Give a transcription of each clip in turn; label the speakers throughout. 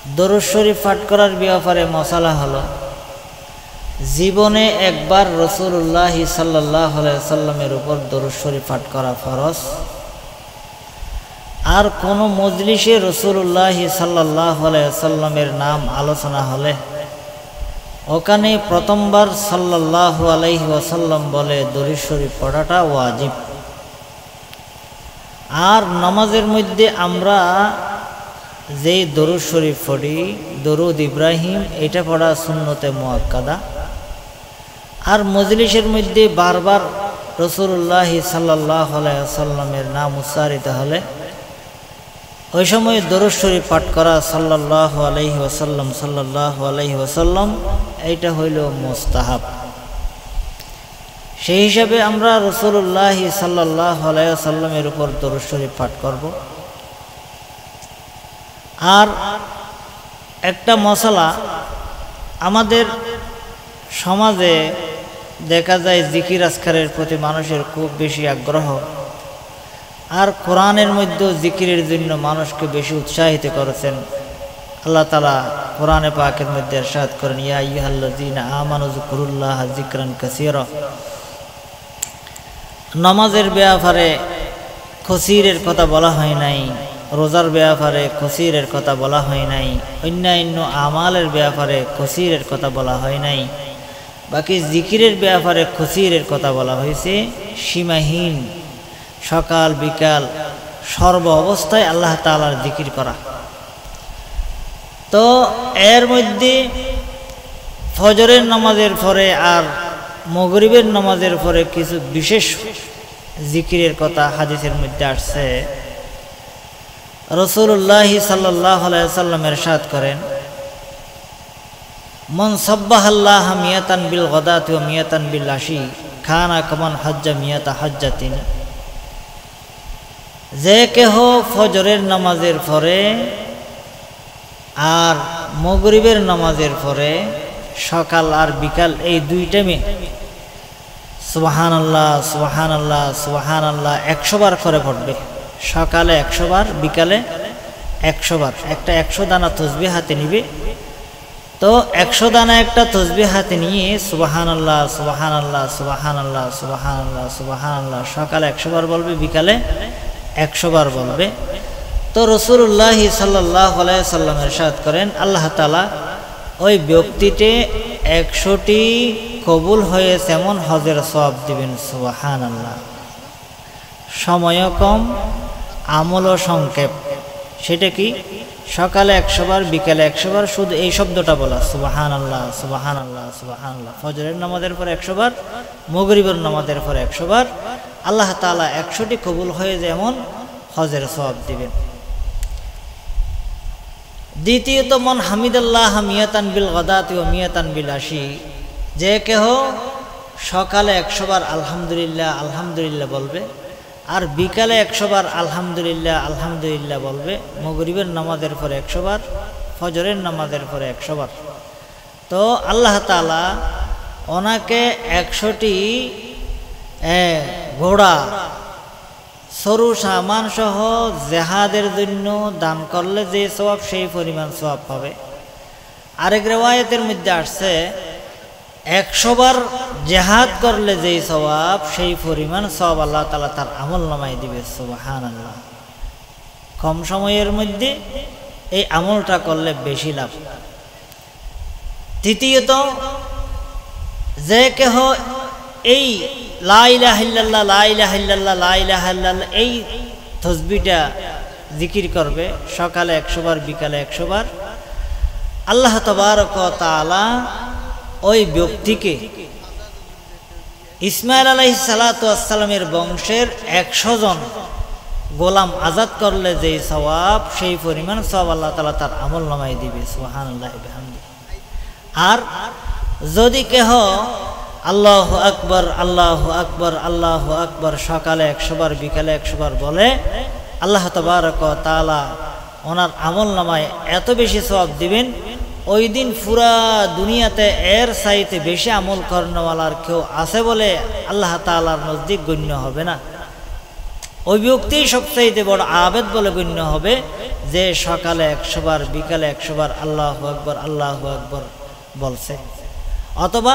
Speaker 1: দরুদ শরীফ পাঠ করার ব্যাপারে মশালা হলো, জীবনে একবার রাসূলুল্লাহ সাল্লাল্লাহু আলাইহি ওয়াসাল্লামের উপর দরুদ শরীফ পাঠ করা ফরজ। আর কোনো মজলিসে রাসূলুল্লাহ সাল্লাল্লাহু আলাইহি ওয়াসাল্লামের নাম আলোচনা হলে ওখানে প্রথমবার সাল্লাল্লাহু আলাইহি ওয়াসাল্লাম বলে দরুদ শরীফ পড়াটা ওয়াজিব। আর নামাজের মধ্যে আমরা যেই দরুদ শরীফ পড়ি, দরুদ ইব্রাহিম, এটা পড়া সুন্নতে মুআক্কাদা। আর মজলিসের মধ্যে বারবার রাসূলুল্লাহ সাল্লাল্লাহু আলাইহি ওয়াসাল্লামের নাম উচ্চারিত হলে ওই সময় দরুদ শরীফ পাঠ করা সাল্লাল্লাহু আলাইহি ওয়াসাল্লাম সাল্লাল্লাহু আলাইহি ওয়াসাল্লাম, এইটা হইল মুস্তাহাব। সেই হিসাবে আমরা রাসূলুল্লাহ সাল্লাল্লাহু আলাইহি ওয়াসাল্লামের উপর দরুদ শরীফ পাঠ করব। আর একটা মশলা, আমাদের সমাজে দেখা যায় জিকির আজকারের প্রতি মানুষের খুব বেশি আগ্রহ। আর কোরআনের মধ্যে জিকিরের জন্য মানুষকে বেশি উৎসাহিত করেছেন। আল্লাহ তাআলা কোরআনে পাকের মধ্যে ইরশাদ করেন, ইয়া আইয়ুহাল্লাযীনা আমানু যিকুরুল্লাহ যিকরান কাসীরা। নামাজের ব্যাপারে কসিরের কথা বলা হয় নাই, রোজার ব্যাপারে কসিরের কথা বলা হয় নাই, অন্যান্য আমালের ব্যাপারে কসিরের কথা বলা হয় নাই। বাকি জিকিরের ব্যাপারে কসিরের কথা বলা হয়েছে, সীমাহীন, সকাল বিকাল সর্ব অবস্থায় আল্লাহ তাআলার জিকির করা। তো এর মধ্যে ফজরের নামাজের পরে আর মাগরিবের নামাজের পরে কিছু বিশেষ জিকিরের কথা হাদিসের মধ্যে আসছে। রাসূলুল্লাহ সাল্লাল্লাহু আলাইহি ওয়াসাল্লাম ইরশাদ করেন, মান সাব্বাহাল্লাহ মিয়াতান বিল গাদাতি ওয়া মিয়াতান বিল আশি কানা কামান হজ্জা মিয়াতা হজ্জাতিন। যে কেহ ফজরের নামাজের পরে আর মাগরিবের নামাজের পরে সকাল আর বিকাল এই দুই টাইমে সুবহানাল্লাহ সুবহানাল্লাহ সুবহানাল্লাহ 100 বার করে পড়বে। সকালে 100 বার, বিকালে 100 বার। একটা 100 দানা তসবিহ হাতে নিবে। তো 100 দানা একটা তসবিহ হাতে নিয়ে সুবহানাল্লাহ সুবহানাল্লাহ সুবহানাল্লাহ সুবহানাল্লাহ সুবহানাল্লাহ সকালে 100 বার বলবে, বিকালে 100 বার বলবে। তো রাসূলুল্লাহ সাল্লাল্লাহু আলাইহি ওয়াসাল্লাম ইরশাদ করেন, আল্লাহ তাআলা ওই ব্যক্তিতে 100টি কবুল হয়েছে এমন হজের সওয়াব দিবেন। সুবহানাল্লাহ। সময়ও কম, আমলও সংক্ষেপ। সেটা কি? সকালে 100 বার, বিকালে 100 বার, শুধু এই শব্দটা বলা, সুবহানাল্লাহ সুবহানাল্লাহ সুবহানাল্লাহ। ফজরের নামাজের পর 100 বার, মাগরিবের নামাজের পর 100 বার, আল্লাহ তাআলা 100টি কবুল হয়ে যেমন হজের সওয়াব দিবেন। দ্বিতীয়ত, মান হামিদাল্লাহ মিয়াতান বিল গাদাতি ওয়া মিয়াতান বিল আশি। যে কেহ সকালে 100 বার আলহামদুলিল্লাহ আলহামদুলিল্লাহ বলবে, আর বিকালে 100 বার আলহামদুলিল্লাহ আলহামদুলিল্লাহ বলবে, মাগরিবের নামাজের পরে 100 বার, ফজরের নামাজের পরে 100 বার, তো আল্লাহ তাআলা ওনাকে 100টি ঘোড়া সরু সামান সহ জেহাদের জন্য দান করলে যে সওয়াব, সেই পরিমাণ সওয়াব পাবে। আরেক রিওয়ায়াতের মধ্যে আসছে 100 বার জেহাদ করলে যেই সওয়াব, সেই পরিমাণ সওয়াব আল্লাহ তাআলা তার আমলনামায় দিবে। সুবহানাল্লাহ। কম সময়ের মধ্যে এই আমলটা করলে বেশি লাভ। তৃতীয়ত, যে কেহ এই লা ইলাহা ইল্লাল্লাহ লা ইলাহা ইল্লাল্লাহ লা ইলাহা ইল্লাল্লাহ এই তাসবিহটা জিকির করবে সকালে 100 বার, বিকালে 100 বার, আল্লাহ তাবারক ওয়া তাআলা ওই ব্যক্তিকে ইসমাঈল আলাইহিস সালাতু ওয়াস সালামের বংশের 100 জন গোলাম আজাদ করলে যেই সওয়াব, সেই পরিমাণ সওয়াব আল্লাহ তাআলা তার আমলনামায় দিবে। সুবহানাল্লাহ বিহামদিহি। আর যদি কেহ আল্লাহু আকবার আল্লাহু আকবার আল্লাহু আকবার সকালে 100 বার, বিকালে 100 বার বলে, আল্লাহ তাবারক ওয়া তাআলা ওনার আমলনামায় এত বেশি সওয়াব দিবেন, ওই দিন পুরা দুনিয়াতে এর চাইতে বেশি আমল করানোওয়ালার কেউ আছে বলে আল্লাহ তাআলার নজদিক গণ্য হবে না। ওই ব্যক্তি সবচাইতে বড় আবেদ বলে গণ্য হবে যে সকালে 100 বার বিকালে 100 বার আল্লাহু আকবার বলছে। অথবা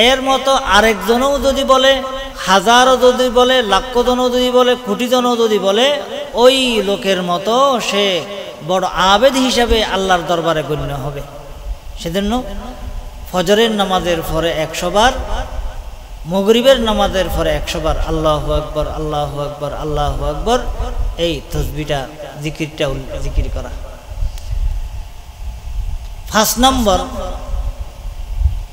Speaker 1: এর মতো আরেকজনও যদি বলে, হাজারও যদি বলে, লাখ জনও যদি বলে, কোটি জনও যদি বলে, ওই লোকের মতো সে বড় আবেদ হিসাবে আল্লাহর দরবারে গণ্য হবে। সেজন্য ফজরের নামাজের পরে 100 বার, মাগরিবের নামাজের পরে 100 বার আল্লাহু আকবার আল্লাহু আকবার এই তাসবিহটা জিকির করা। 5 নম্বর,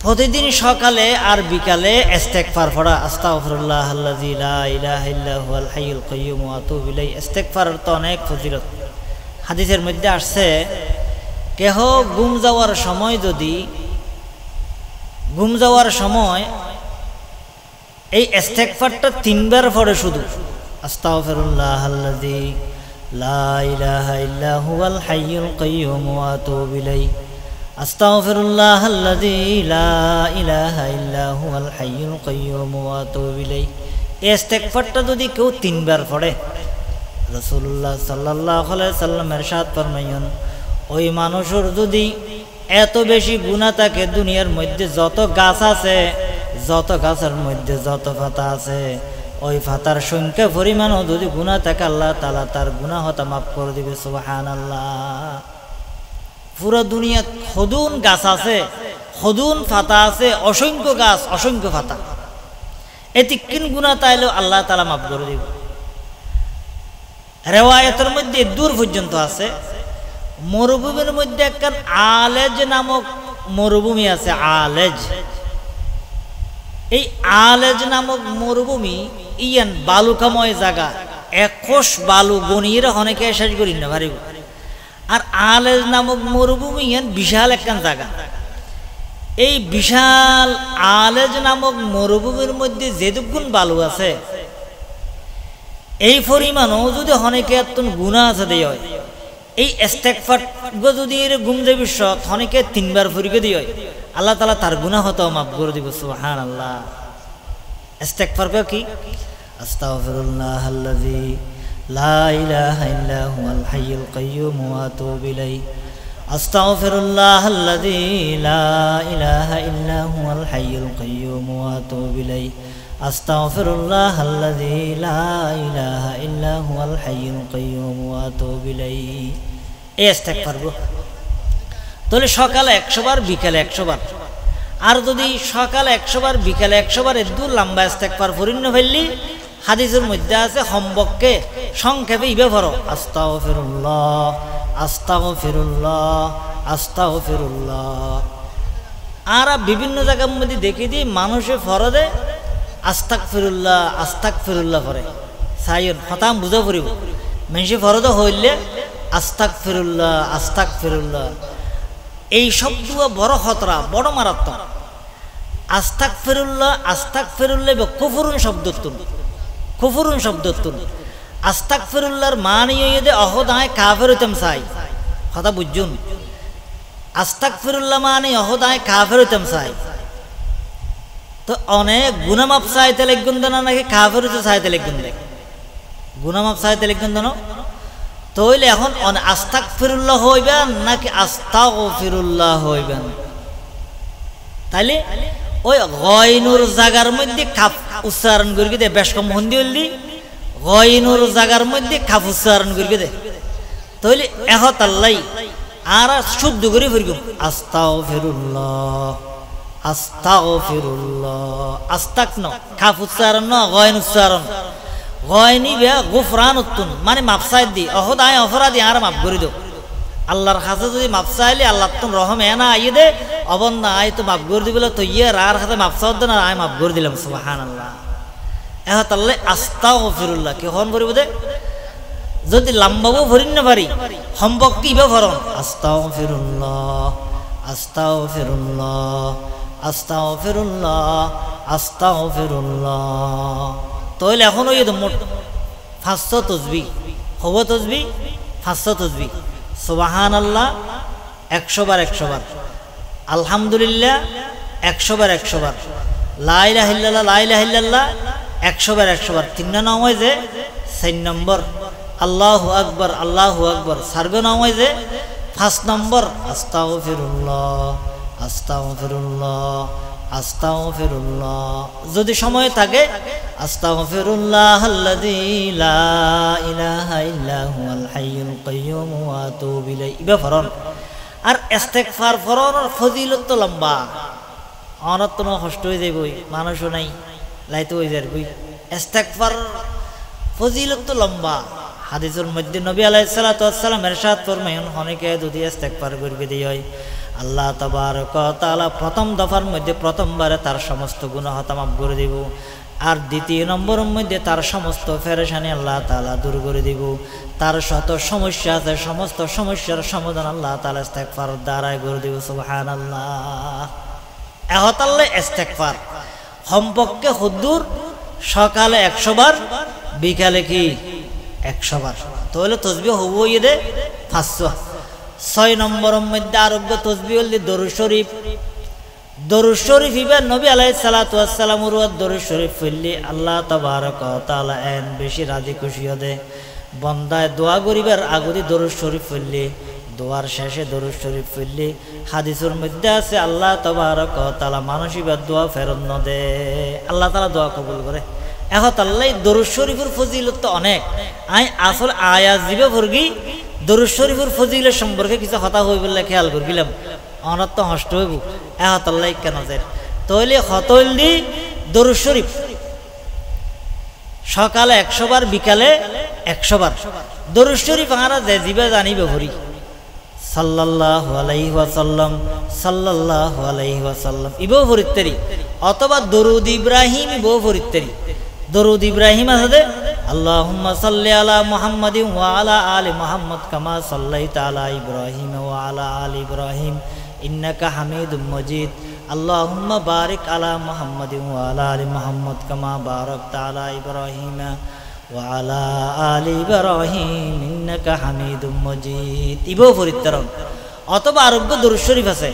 Speaker 1: প্রতিদিন সকালে আর বিকালে ইস্তেগফার পড়া। আস্তাগফিরুল্লাহাল্লাযী লা ইলাহা ইল্লা হুয়াল হাইয়ুল কাইয়্যুম ওয়া আতুবু ইলাইহি। ইস্তেগফারের তো অনেক ফজিলত। হাদিসের মধ্যে আসছে, কেহ ঘুম যাওয়ার সময় এই ইস্তেগফারটা 3 বার পড়ে শুধু। আস্তাগফিরুল্লাহাল্লাযী লা ইলাহা ইল্লা হুয়াল হাইয়ুল কাইয়্যুম ওয়া আতুবু ইলাইহি। আস্তাগফিরুল্লাহাল্লাযী লা ইলাহা ইল্লা হুয়াল হাইয়ুল কাইয়্যুম ওয়া আতুবু ইলাইহি। এই ইস্তেগফারটা যদি কেউ 3 বার পড়ে, রাসূলুল্লাহ সাল্লাল্লাহু আলাইহি সাল্লাম ইরশাদ ফরমাইলেন, ওই মানুষের যদি এত বেশি গুনাহ থাকে, দুনিয়ার মধ্যে যত গাছ আছে, যত গাছের মধ্যে যত পাতা আছে, ওই পাতার সংখ্যা পরিমাণও যদি গুনাহ থাকে, আল্লাহ তাআলা তার গুনাহ হতা মাফ করে দিবে। সুবহানাল্লাহ। পুরো দুনিয়া খদুন গাছ আছে, খদুন পাতা আছে, অসংখ্য গাছ, অসংখ্য পাতা, এতিকিন গুনাহ তাইলেও আল্লাহ তাআলা মাফ করে দিবে। রিওয়ায়াতের মধ্যে দূর পর্যন্ত আছে, মরুভূমির মধ্যে একখান আলেজ নামক মরুভূমি আছে। এই আলেজ নামক মরুভূমি ইয়ান বালুকাময় জায়গা, 21 বালু গনির অনেকে শেষ করি না ভারিব। আর আলেজ নামক মরুভূমি ইয়ান বিশাল একখান জায়গা। এই বিশাল আলেজ নামক মরুভূমির মধ্যে যেটুকুন বালু আছে, এই পরিমাণও যদি অনেকে এতন গুনাহ আছে দেয়, এই ইস্তেগফার যদি এর গুম যাবি সত অনেকে 3 বার ফুরিকে দিয়, আল্লাহ তাআলা তার গুনাহ হতো মাফ করে দিব। সুবহানাল্লাহ। ইস্তেগফার কি? আস্তাগফিরুল্লাহাল্লাযী লা ইলাহা ইল্লা হুয়াল হাইয়ুল কাইয়্যুম ওয়া আতুবু ইলাইহি। আস্তাগফিরুল্লাহাল্লাযী লা ইলাহা ইল্লা হুয়াল হাইয়ুল কাইয়্যুম ওয়া আতুবু ইলাইহি। আস্তাগফিরুল্লাহাল্লাযী লা ইলাহা ইল্লা হুয়াল হাইয়ুল কাইয়্যুম ওয়া আতুবু ইলাইহি। এই ইস্তেগফার তাহলে সকালে 100 বার বিকালে 100 বার। আর যদি সকালে 100 বার বিকালে 100 বার এত লম্বা ইস্তেগফার পড়িন ফেললি, হাদিসের মধ্যে আছে সম্পর্কে সংক্ষেপে ইবে পড়ো, আস্তাগফিরুল্লাহ আস্তাগফিরুল্লাহ আস্তাগফিরুল্লাহ। আর বিভিন্ন জায়গার মধ্যে দেখি দিই মানুষে ফরদে আস্তাগফিরুল্লাহ আস্তাগফিরুল্লাহ পড়ে। সাইয়ন হতাম বুঝা পড়িব, মানুষে ফরদে হইলে আস্তাগফিরুল্লাহ আস্তাগফিরুল্লাহ। এই শব্দ বড় খতরা, বড় মারাত্মক। আস্তাগফিরুল্লাহ আস্তাগফিরুল্লাহ কুফরুন শব্দতুন, কুফরুন শব্দতুন। আস্তাগফিরুল্লাহর মানে হইতে অহদায় কাফের হইতাম চাই, কথা বুঝুন। আস্তাগফিরুল্লাহ মানে অহদায় কাফের হইতাম চাই। তো অনেক গুনামাপ চাইতে লিখুন না নাকি কাফের হইতে চাইতে লিখুন দেখ, গুনামাপ চাইতে লিখুন না। তাহলে এখন আস্তাগফিরুল্লাহ হইবেন নাকি আস্তাগফিরুল্লাহ হইবেন? তাইলে ওই গয়নুর জায়গার মধ্যে কাফ উচ্চারণ করি দে, বেশ কম হন্দি হইলি গয়নুর জায়গার মধ্যে কাফ উচ্চারণ করি দে। তাহলে এহত আল্লাহ আর শুদ্ধ করে ফিরগুম, আস্তাগফিরুল্লাহ আস্তাগফিরুল্লাহ। আস্তাক ন কাফ উচ্চারণ ন গয়ন উচ্চারণ। গয়নি বে গুফরান উত্তুন মানে মাপ চাই দি, অহদ আয় অপরাধী আর মাপ করে দো। আল্লাহর কাছে যদি মাপ চাইলে আল্লাহ তুমি রহম এনা আইয়ে দে, অবন্দা আয় তো মাপ করে দিবলে তো ইয়ে আর কাছে মাপ চাও না, আয় মাপ করে দিলাম। সুবহানাল্লাহ। এহত আল্লাহ আস্তাগফিরুল্লাহ কি হন করিব দে। যদি লম্বাবো ভরিন না পারি সম্পর্ক কিবে ভরণ, আস্তাগফিরুল্লাহ আস্তাগফিরুল্লাহ আস্তাগফিরুল্লাহ আস্তাগফিরুল্লাহ। তাহলে এখন ওই মোট 500 তসবিহ হব, তসবিহ 500 তসবিহ। সুবহানাল্লাহ 100 বার 100 বার, আলহামদুলিল্লাহ 100 বার 100 বার, লা ইলাহা ইল্লাল্লাহ লা ইলাহা ইল্লাল্লাহ 100 বার 3 নামাজে 4 নম্বর আল্লাহু আকবার 4 নামাজে 5 নম্বর আস্তাগফিরুল্লাহ যদি সময় থাকে আস্তাগফিরুল্লাহাল্লাযী লা ইলাহা ইল্লা হুয়াল হাইয়ুল কাইয়্যুম ওয়া আতুবু ইলাইহি ইবা ফরন আর ইস্তেগফার ফরনের ফজিলত তো লম্বা অনত ন কষ্ট হয়ে যাইবই মানুষও নাই লাইতে হয়ে যাবে ইস্তেগফার ফজিলত তো লম্বা হাদিসের মধ্যে নবী আলাইহিস সালাতু ওয়াস সালাম ইরশাদ ফরমায়েন অনেকে যদি ইস্তেগফার করবে দেয় আল্লাহ তাবারক ওয়া তাআলা প্রথম দফার মধ্যে প্রথমবারে তার সমস্ত গুনাহ মাফ করে দেব আর দ্বিতীয় নম্বরের মধ্যে তার সমস্ত পেরেশানি আল্লাহ তাআলা দূর করে দেব তার শত সমস্যা আছে সমস্ত সমস্যার সমাধান আল্লাহ তাআলা ইস্তেগফার দ্বারা করে দেব সুবহানাল্লাহ এহতাল্লে ইস্তেগফার সম্পর্কে হুদ্দুর সকালে 100 বার বিকালে কি 100 বার তাহলে তাসবিহ হবো ইদে 500 6 নম্বরের মধ্যে আরোগ্য তাসবিহ হল দরুদ শরীফ ইবে নবী আলাইহিস সালাতু ওয়াস সালামের দরুদ শরীফ পড়লে আল্লাহ তাবারক ওয়া তাআলা এন বেশি রাজি খুশি হবে বান্দায় দোয়া করিবার আগে দরুদ শরীফ পড়লে দোয়ার শেষে দরুদ শরীফ পড়লে হাদিসের মধ্যে আছে আল্লাহ তাবারক ওয়া তাআলা মানসিকভাবে দোয়া ফেরত ন দে আল্লাহ তাআলা দোয়া কবুল করে এখন আল্লাহ দরুদ শরীফের ফজিলত তো অনেক আই আসল আয়াত দিবে ভর্গি দরুদ শরীফের ফজিলত সম্পর্কে কিছু কথা হই বললে খেয়াল করলাম অনত তো নষ্ট হইব এখন আল্লাহ কেন যায় তাহলে হতইলি দরুদ শরীফ সকালে 100 বার বিকালে 100 বার দরুদ শরীফ আমরা যে জিবে জানিবে ভরি সাল্লাল্লাহু আলাইহি ওয়াসাল্লাম ইবো ভরিতেরি অথবা দরুদ ইব্রাহিম ইবো ভরিতেরি দরুদ ইব্রাহিম আছে আল্লাহুম্মা সাল্লি আলা মুহাম্মাদিন ওয়া আলা আলি মুহাম্মদ কামা সাল্লাইতা আলা ইব্রাহিম ওয়া আলা আলি ইব্রাহিম ইন্নাকা হামিদুম মাজিদ আল্লাহুম্মা বারিক আলা মুহাম্মাদিন ওয়া আলা আলি মুহাম্মদ কামা বারাকতা আলা ইব্রাহিম ওয়া আলা আলি ইব্রাহিম ইন্নাকা হামিদুম মাজিদ ইবো ফরিতরম অথবা আরোগ্য দরুদ শরীফ আছে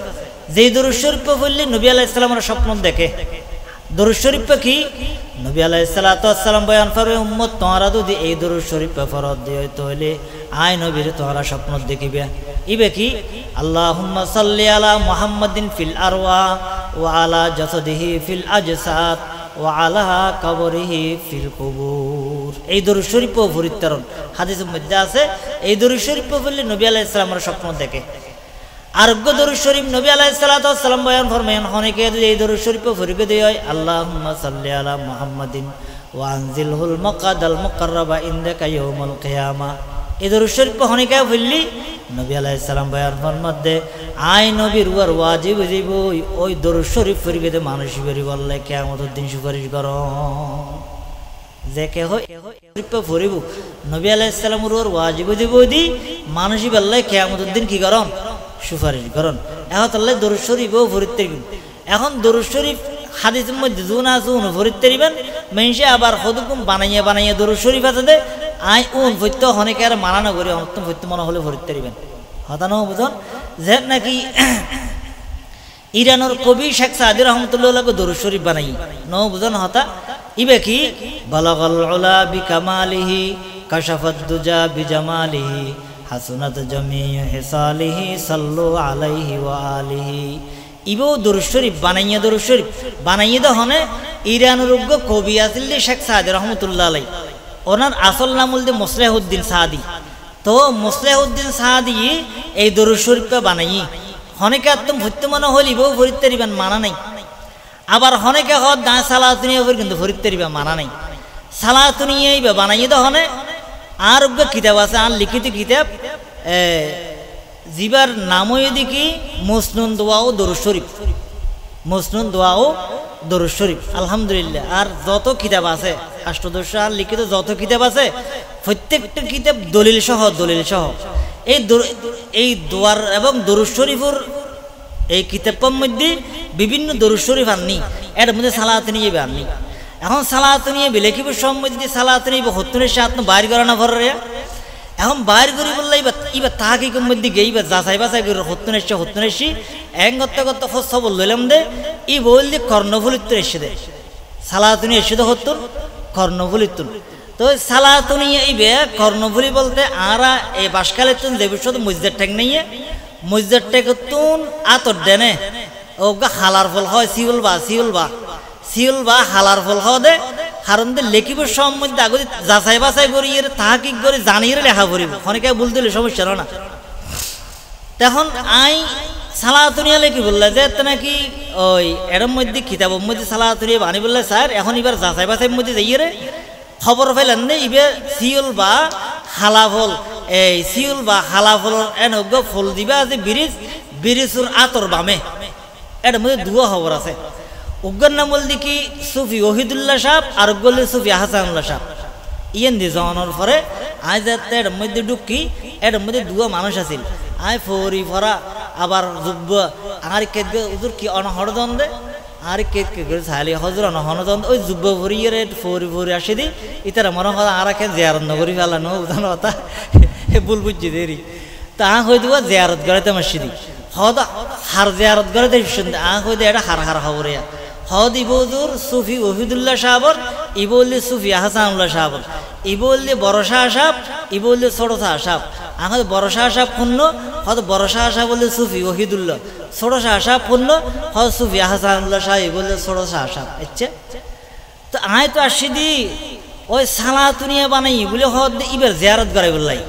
Speaker 1: যেই দরুদ শরীফ পড়লে নবী আলাইহিস সালামের স্বপ্ন দেখে দরুদ শরীফ কি নবী আলাইহিস সালাতু ওয়াস সালাম বয়ান করে উম্মত তোমরা যদি এই দরুদ শরীফ ফরজ দিও তাহলে আয় নবীর তোমরা স্বপ্ন দেখিবে ইবে কি আল্লাহুম্মা সাল্লি আলা মুহাম্মাদিন ফিল আরওয়া ওয়া আলা জাসাদিহি ফিল আজসাদ ওয়া আলা কবরিহি ফিল কুবুর এই দরুদ শরীফ পরিত্তরণ হাদিসের মধ্যে আছে এই দরুদ শরীফ পড়লে নবী আলাইহিস সালামের স্বপ্ন দেখে আরোগ্য দরুদ শরীফ নবী আলাইহিস সালাতু ওয়াস সালাম বয়ান ফরমায়েন অনেকে এই দরুদ শরীফ পড়বে দেয় আল্লাহুম্মা সাল্লি আলা মুহাম্মাদিন ওয়া আনজিলহুল মাকাদাল মুকাররাবা ইনদাকা ইয়াউমুল কিয়ামা এই দরুদ শরীফ অনেকে পড়লি নবী আলাইহিস সালাম বয়ান ফরমাতে আই নবীর ওয়ার ওয়াজিব হইব ওই দরুদ শরীফ পড়বে দে মানুষ বেরি বললে কিয়ামতের দিন সুপারিশ করো যে কে হয় শরীফ পড়িব নবী আলাইহিস সালামের ওয়ার ওয়াজিব হইব দি মানুষ বললে কিয়ামতের দিন কি করন সুপারিশ করন এখন তাহলে দরুদ শরীফও পড়তে এখন দরুদ শরীফ হাদিসের মধ্যে জুন আছে উন পড়তে দিবেন মেনসে আবার হদুকুম বানাইয়া দরুদ শরীফ আছে দে আই উন ফইত অনেকে আর মানানো করে অনত্তম ফইত মনে হলে পড়তে দিবেন হতানো বুঝুন যে নাকি ইরানের কবি শেখ সাদি রহমতুল্লাহ দরুদ শরীফ বানাই ন বুঝুন হতা ইবে কি বালাগাল উলা বিকামালিহি কাশাফাদ দুজা বিজামালিহি হাসনাত জামিউ হিসালিহি সাল্লু আলাইহি ওয়া আলিহি ইবো দরুদ শরীফ বানাইয়া দহনে ইরানের কবি আছিল শেখ সাদি রহমতুল্লাহ আলাই ওনার আসল নাম হল মুসলিহুদ্দিন সাদি তো মুসলিহুদ্দিন সাদি এই দরুদ শরীফকে বানাই অনেকে একদম ভর্তি মনে হল ইবো ফরিতে দিবেন মানা নাই আবার অনেকে হদ দা সালাতুনিয়া কিন্তু ফরিতে দিবেন মানা নাই সালাতুনিয়া ইবা বানাইয়া দহনে আর কিতাব আছে আর লিখিত কিতাব জিবার নামই দেখি মুসনুন দোয়াও দরুদ শরীফ আলহামদুলিল্লাহ আর যত কিতাব আছে অষ্টাদশ আর লিখিত যত কিতাব আছে প্রত্যেকটা কিতাব দলিল সহ এই দোয়ার এবং দরুদ শরীফের এই কিতাবের মধ্যে বিভিন্ন দরুদ শরীফ আননি এর মধ্যে সালাত নিয়ে আননি এখন সালাত নিয়ে লেখিব সম্মতি সালাত নিয়ে হত্তনের সাথে বাইর করা না ভরে এখন বাইর করি বললে এবার তাহাকে মধ্যে গিয়ে এবার যাচাই বাছাই করে হত্তনেশি এক করতে খবর লইলাম দে ই বললি কর্ণফুলিত্ব এসে দে সালাত নিয়ে এসে দে হত্তর কর্ণফুলি তুন তো সালাতুনি ইবে কর্ণফুলি বলতে আরা এই বাসকালে তুন যে বিষয় মসজিদ ঠেক নিয়ে মসজিদ ঠেক তুন আতর দেনে ওগা হালার ফল হয় সিউল বা হালার ফল হয় দে কারণ দে লেখিব সম্বন্ধে আগে যাচাই বাছাই করি এর তাহাকিক করে জানিয়ে লেখা পড়িব অনেকে ভুল দিলে সমস্যা না তখন আই সালাতুনিয়া লেখি বললে যে নাকি ওই এরম মধ্যে কিতাবের মধ্যে সালাতুনিয়া বানি বললে স্যার এখন এবার যাচাই বাছাই মধ্যে যাইয়ে রে খবর পাইলেন নে ইবে সিউল বা হালাফল এই সিউল বা হালাফল এনজ্ঞ ফল দিবা যে বিরিজুর আতর বামে এটার মধ্যে দুয়া খবর আছে উগ্র নাম বল দেখি সুফি ওহিদুল্লাহ সাহেব আর গলি সুফি হাসানুল্লাহ সাহেব ইয়েন দিয়ে জমানোর পরে আজ এর মধ্যে ঢুকি এর মধ্যে দুয়া মানুষ আছিল আয় ফরি ফরা আবার যুব আর কেটে উজুর কি অনহরদন দে আর কেটে করে সালি হজুর অনহরদন ওই যুব ফরিয়ের ফরি আসে দি ইতারা মনে হয় আর কেন জিয়ারত নগরী ফেলানো উদান কথা ভুল বুঝছি দেরি তা হয়ে দেবো জিয়ারত গড়াইতে মসজিদি হদ হার জিয়ারত গড়াইতে শুনতে হয়ে দে এটা হার খবর হদ ইবুজুর সুফি ওহিদুল্লাহ সাহাবর ইবুল্লি সুফি হাসানুল্লাহ সাহাবর ইবুল্লি বড় শাহ সাহেব ইবুল্লি ছোট শাহ সাহেব আমাদের বড় শাহ সাহেব পূর্ণ হয়তো বড় শাহ সাহেব বললে সুফি ওহিদুল্লাহ ছোট শাহ সাহেব পূর্ণ হয়তো সুফি হাসানুল্লাহ সাহেব বললে ছোট শাহ সাহেব ইচ্ছে তো আয় তো আসি দি ওই সালাতুনিয়া বানাই বলে হদ ইবার জিয়ারত করাই বললাই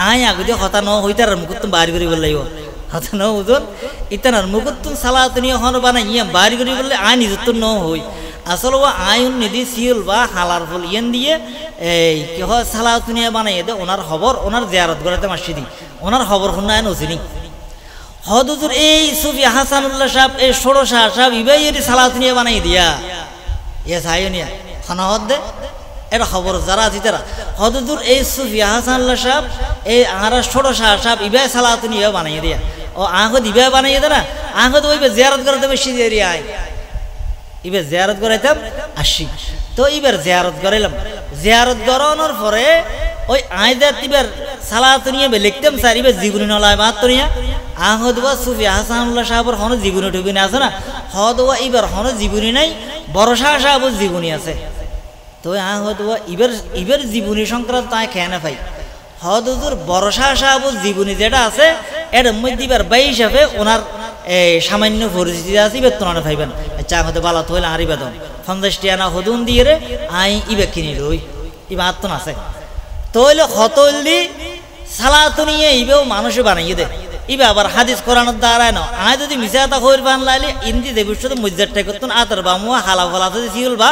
Speaker 1: আয় আগে দিয়ে হতা ন হইতার মুকুত বাড়ি করি বললাই হতা ন বুঝুন ইতানার মুকুত সালাতুনিয়া হন বানাই ইয়া বাড়ি করি বললে আয় নিজের তো ন হই আসলে ও আয়ুন নিধি সিউল বা হালার ফুল ইয়েন দিয়ে এই কি হয় সালাতুনিয়া বানাই দে ওনার খবর ওনার জিয়ারত করাতে মাসিদি ওনার খবর শুনে আয় নছিনি হদুজুর এই সুফি হাসানুল্লাহ সাহেব এই ষোড়শ শাহ সাহেব ইবাই সালাতুনিয়া বানাই দিয়া ইয়েস আয়নিয়া খানা হদ দে এটা খবর যারা আছে তারা হদুজুর এই সুফি হাসানুল্লাহ সাহেব এই আরা ষোড়শ শাহ সাহেব ইবাই সালাতুনিয়া বানাই দিয়া ও আহদ ইবাই বানাই দে না আহদ ওই জিয়ারত করাতে বেশি দিয়ে আয় এবার জিয়ারত করাইতাম আসি তো এবার জিয়ারত করাইলাম জিয়ারত করানোর পরে ওই আয়দার এবার সালাতুনিয়া লিখতাম স্যার এবার জীবনী নলায় মাত্তনিয়া আহদুয়া সুফি হাসানুল্লাহ সাহেবের হন জীবনী টুবিনী আছে না হদুয়া এবার হন জীবনী নাই বড় শাহ সাহেবের জীবনী আছে তো আহদুয়া এবার জীবনী সংক্রান্ত তাই খেয়ে না পাই হদুর বড় শাহ সাহেবের জীবনী যেটা আছে এর মধ্যে এবার বাই হিসাবে ওনার এই সামান্য পরিস্থিতি আছে ইবে তোনা ভাইবেন চা হতে বালা হইলে আর ইবেদন 50 টিয়ানা হদুন দিয়ে রে আই ইবে কিনি লই ইবে আত্মন আছে তইলে হতইলি সালাতুনিয়া ইবেও মানুষ বানাইয়ে দে ইবে আবার হাদিস কোরআনের দ্বারায় না আয় যদি মিসাতা কইর বান লাইলে ইন্দি দেবুষ্যতে মজ্জারটা করতেন আতর বামুয়া হালা ফলা যদি সিউল বা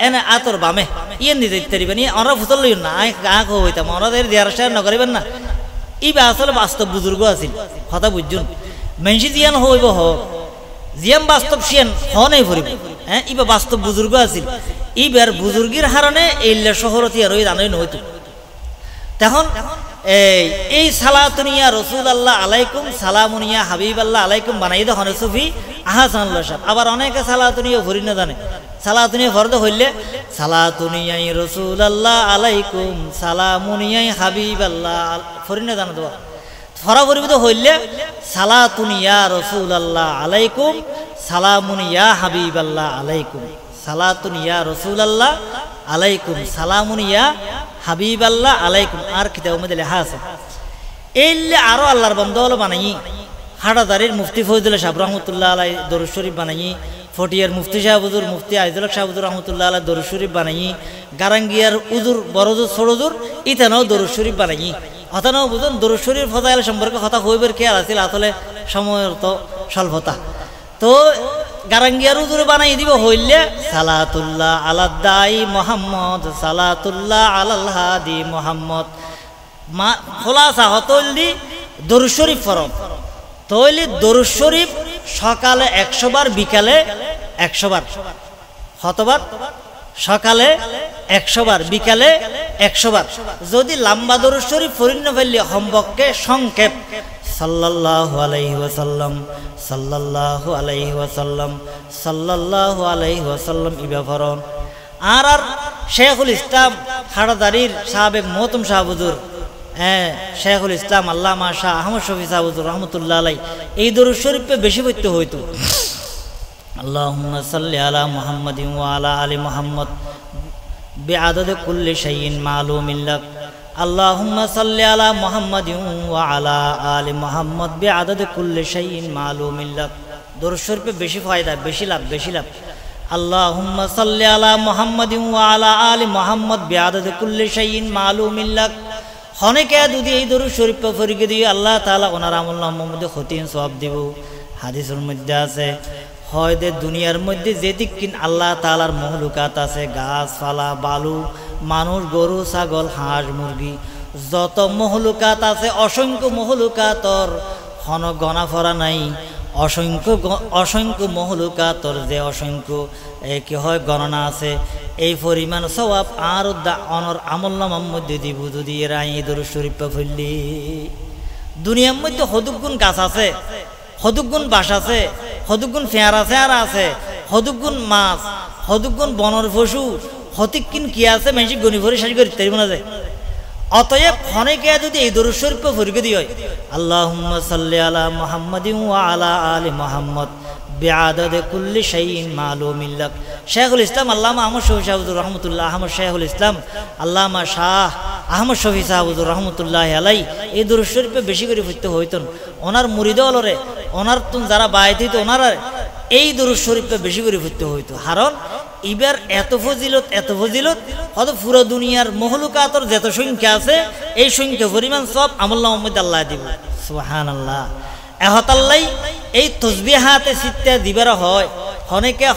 Speaker 1: এনে আতর বামে ইয়েন দিতে ইত্যাদিবেনি আমরা ফুসল লইন না আয় গাঁ হইতাম আমরা জিয়ারত নকরিবেন না ইবে আসলে বাস্তব বুজুর্গ আছিল কথা বুঝুন মেনসি জিয়ান হইব হোক জিয়াম বাস্তব সিয়ান হনেই ভরিব হ্যাঁ ইবা বাস্তব বুজুর্গ আছিল ইবার বুজুর্গির হারণে এইলে শহরতি আর ওই রানই নইতো তখন এই সালাতুনিয়া রাসূলুল্লাহ আলাইকুম সালামুনিয়া হাবিবাল্লাহ আলাইকুম বানাই দে হনে সুফি আহসানুল্লাহ সাহেব আবার অনেকে সালাতুনিয়া ভরি না জানে সালাতুনিয়া ফরদ হইলে সালাতুনিয়াই রাসূলুল্লাহ আলাইকুম সালামুনিয়াই হাবিবাল্লাহ ফরি না জানো তো ফরাফরিবিত হইলে সালাতুনিয়া রাসূলুল্লাহ আলাইকুম সালামুনিয়া হাবিবাল্লাহ আলাইকুম সালাতুনিয়া রাসূলুল্লাহ আলাইকুম সালামুনিয়া হাবিবাল্লাহ আলাইকুম আর কিতাবের মধ্যে লেখা আছে এইলে আরো আল্লাহর বান্দা হলো বানাই হাটাদারির মুফতি ফয়জুল সাহেব রহমতুল্লাহ আলাইহি দরুদ শরীফ বানাই ফটিয়ার মুফতি সাহেব হুজুর মুফতি আইজুল সাহেব হুজুর রহমতুল্লাহ আলাইহি দরুদ শরীফ বানাই গারাঙ্গিয়ার উজুর বড়জুর ছোটজুর ইতানাও দরুদ শরীফ বানাই হতানাও বুঝুন দরুদ শরীফ ফজাইল সম্পর্কে কথা হইবের খেয়াল আছিল আসলে সময়ের তো স্বল্পতা তো গারাঙ্গিয়ার উজুরে বানাই দিব হইলে সালাতুল্লাহ আলাদ্দাই মুহাম্মদ সালাতুল্লাহ আলাল হাদি মুহাম্মদ মা খোলাসা হতলি দরুদ শরীফ ফরম তইলি দরুদ শরীফ সকালে 100 বার বিকালে 100 বার হতবার সকালে 100 বার বিকালে 100 বার যদি লম্বা দরুদ শরীফ পড়িন ফেললে সম্পর্কে সংক্ষেপ সাল্লাল্লাহু আলাইহি ওয়াসাল্লাম সাল্লাল্লাহু আলাইহি ওয়াসাল্লাম সাল্লাল্লাহু আলাইহি ওয়াসাল্লাম ইবাফরন আর শেখুল ইসলাম হাটাদারির সাবেক মোহতম শাহ হুজুর শেখুল ইসলাম আল্লামা শাহ আহমদ শফি শাহ হুজুর রহমতুল্লাহ আলাইহি এই দরুদ শরীফে বেশি পড়তে হইতো আল্লাহুম্মা সাল্লি আলা মুহাম্মাদিন ওয়া আলা আলি মুহাম্মদ বিআদাদি কুল্লি শাইইন মালুমিন লাক আল্লাহুম্মা সাল্লি আলা মুহাম্মাদিন ওয়া আলা আলি মুহাম্মাদ বিআদাদি কুল্লি শাইইন মালুমিন লাক। দরুদ শরীফে বেশি ফায়দা, বেশি লাভ, বেশি লাভ। আল্লাহুম্মা সাল্লি আলা মুহাম্মাদিন ওয়া আলা আলি মুহাম্মাদ বিআদাদি কুল্লি শাইইন মালুমিন লাক। অনেকে যদি এই দরুদ শরীফ পড়ে দিয়ে আল্লাহ তাআলা ওনার আমলনামার মধ্যে খতিন সওয়াব দিব। হাদিসের মধ্যে আছে হয়তো দুনিয়ার মধ্যে যেদিকিন আল্লাহ তাআলার মখলুকাত আছে, গাছপালা, বালু, মানুষ, গরু, ছাগল, হাঁস, মুরগি, যত মখলুকাত আছে অসংখ্য মখলুকাতর হন গণা ফরা নাই। অসংখ্য মখলুকাতর যে অসংখ্য কি হয় গণনা আছে, এই পরিমাণ সওয়াব আর অনর আমলনামার মধ্যে দিব যদি এরা এই দরুদ শরীফ পড়লি। দুনিয়ার মধ্যে হদুগুণ গাছ আছে, হদুগুণ বাস আছে, হদুগুণ ফেয়ারা চেয়ারা আছে, হদুগুণ মাছ, হদুগুণ বনর পশু, হতিকিন কি আছে মেশি গনি ভরে শেষ করি তাই মনে যায়। অতএব অনেকে যদি এই দরুদ শরীফ পড়ে দিয়ে হয় আল্লাহুম্মা সাল্লি আলা মুহাম্মাদিন ওয়া আলা আলি মুহাম্মাদ বিআদাদি কুল্লি শাইইন মালুমিন লাক। শেখুল ইসলাম আল্লামা আহমদ শফি সাহেবুর রহমতুল্লাহ আহমদ, শেখুল ইসলাম আল্লামা শাহ আহমদ শফি সাহেবুর রহমতুল্লাহ আলাই এই দরুদ শরীফে বেশি করে পড়তে হইতেন। ওনার মুরিদলরে ওনার তুন যারা বাইত হইতো ওনারা এই দরুদ শরীফে বেশি করে পড়তে হইতো। কারণ এবার এত ফজিলত, এত ফজিলত হয়তো পুরো দুনিয়ার মখলুকাতর যত সংখ্যা আছে এই সংখ্যা পরিমাণ সব আমলনামার মধ্যে আল্লাহ দিব। সুবহানাল্লাহ। এহতাল্লাই এই তসবিহাতে সিত্তা দিবার হয় হনেকে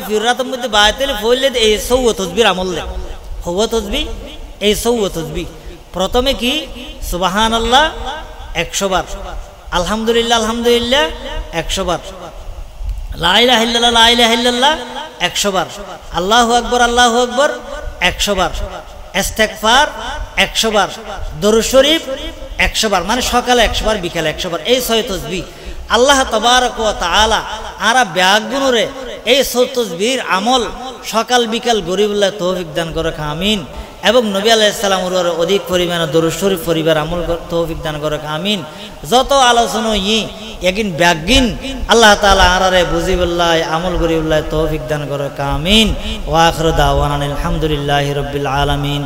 Speaker 1: ফিরাতের মধ্যে বাইতেলে ফইলে এই সৌ তসবির আমল লে হওয়া তসবি, এই সৌ তসবি প্রথমে কি সুবহানাল্লাহ 100 বার, আলহামদুলিল্লাহ আলহামদুলিল্লাহ 100 বার, লা ইলাহা ইল্লাল্লাহ লা ইলাহা ইল্লাল্লাহ 100 বার, আল্লাহু আকবার 100 বার, ইস্তেগফার 100 বার, দরুদ শরীফ 100 বার, মানে সকালে 100 বার, বিকালে 100 বার। এই 6 তসবিহ আল্লাহ তাবারক ওয়া তাআলা আরা ব্যাগুনরে এই 6 তসবিহর আমল সকাল বিকাল গরিবুল্লাহ তৌফিক দান করে আমিন। এবং নবী আলাইহিস সালামের অধিক পরিমাণে দরুদ শরীফ পরিবার আমল তৌফিক দান করে আমিন। যত আলোচনা একদিন ব্যাগিন আল্লাহ তাআলা আরারে বুঝিবুল্লাহ আমল গরিবুল্লাহ তৌফিক দান করে আমিন। ওয়া আখিরু দাওয়ানা আলহামদুলিল্লাহি রাব্বিল আলামিন।